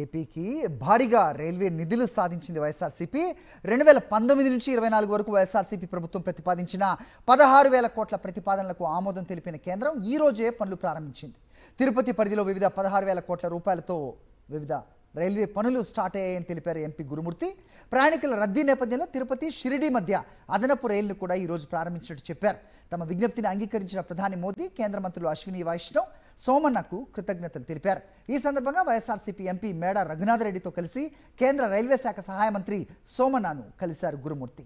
ఏపీకి భారీగా రైల్వే నిధులు సాధించింది వైఎస్ఆర్సీపీ. 2019 నుంచి 24 వరకు వైఎస్ఆర్సీపీ ప్రభుత్వం ప్రతిపాదించిన 16,000 కోట్ల ప్రతిపాదనలకు ఆమోదం తెలిపిన కేంద్రం ఈ రోజే పనులు ప్రారంభించింది. తిరుపతి పరిధిలో వివిధ 16,000 కోట్ల రూపాయలతో వివిధ రైల్వే పనులు స్టార్ట్ అయ్యాయని తెలిపారు ఎంపీ గురుమూర్తి. ప్రయాణికుల రద్దీ నేపథ్యంలో తిరుపతి షిరిడి మధ్య అదనపు రైలును కూడా ఈ రోజు ప్రారంభించినట్టు చెప్పారు. తమ విజ్ఞప్తిని అంగీకరించిన ప్రధాని మోదీ కేంద్ర మంత్రులు అశ్విని వైష్ణవ్, సోమన్నకు కృతజ్ఞతలు తెలిపారు. ఈ సందర్భంగా వైఎస్ఆర్సీపీ ఎంపీ మేడ రఘునాథ్ రెడ్డితో కలిసి కేంద్ర రైల్వే శాఖ సహాయ మంత్రి సోమన్నను కలిశారు గురుమూర్తి.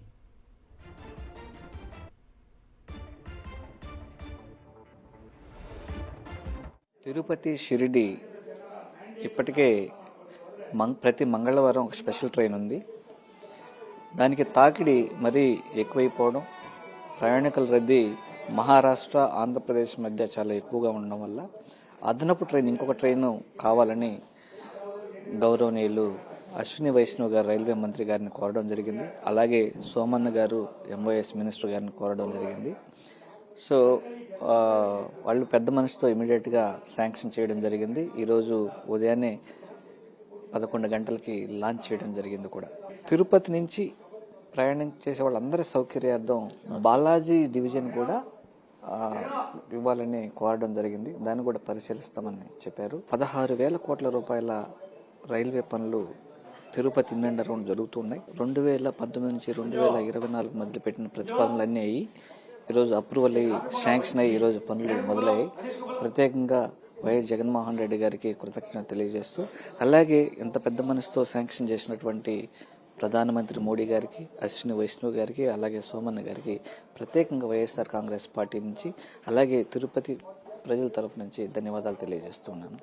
తిరుపతి షిరిడి ఇప్పటికే ప్రతి మంగళవారం ఒక స్పెషల్ ట్రైన్ ఉంది. దానికి తాకిడి మరీ ఎక్కువైపోవడం, ప్రయాణికుల రద్దీ మహారాష్ట్ర ఆంధ్రప్రదేశ్ మధ్య చాలా ఎక్కువగా ఉండడం వల్ల అదనపు ట్రైన్, ఇంకొక ట్రైన్ కావాలని గౌరవనీయులు అశ్విని వైష్ణవ్ గారు రైల్వే మంత్రి గారిని కోరడం జరిగింది. అలాగే సోమన్న గారు ఎంఓఎస్ మినిస్టర్ గారిని కోరడం జరిగింది. సో వాళ్ళు పెద్ద మనసుతో ఇమీడియట్గా శాంక్షన్ చేయడం జరిగింది. ఈరోజు ఉదయాన్నే 11 గంటలకి లాంచ్ చేయడం జరిగింది కూడా. తిరుపతి నుంచి ప్రయాణం చేసే వాళ్ళందరి సౌకర్యార్థం బాలాజీ డివిజన్ కూడా ఇవ్వాలని కోరడం జరిగింది. దాన్ని కూడా పరిశీలిస్తామని చెప్పారు. 16,000 కోట్ల రూపాయల రైల్వే పనులు తిరుపతి ఇన్వెండర్ రౌండ్ జరుగుతున్నాయి. 2019 నుంచి 2024 మధ్య పెట్టిన ప్రతిపాదనలన్నీ అయ్యి ఈరోజు అప్రూవల్ అయ్యి శాంక్షన్ అయ్యి ఈరోజు పనులు మొదలయ్యాయి. ప్రత్యేకంగా వైఎస్ జగన్మోహన్ రెడ్డి గారికి కృతజ్ఞత తెలియజేస్తూ, అలాగే ఇంత పెద్ద మనసుతో శాంక్షన్ చేసినటువంటి ప్రధానమంత్రి మోడీ గారికి, అశ్విని వైష్ణవ్ గారికి, అలాగే సోమన్న గారికి ప్రత్యేకంగా వైఎస్ఆర్ కాంగ్రెస్ పార్టీ నుంచి, అలాగే తిరుపతి ప్రజల తరపు నుంచి ధన్యవాదాలు తెలియజేస్తున్నాను.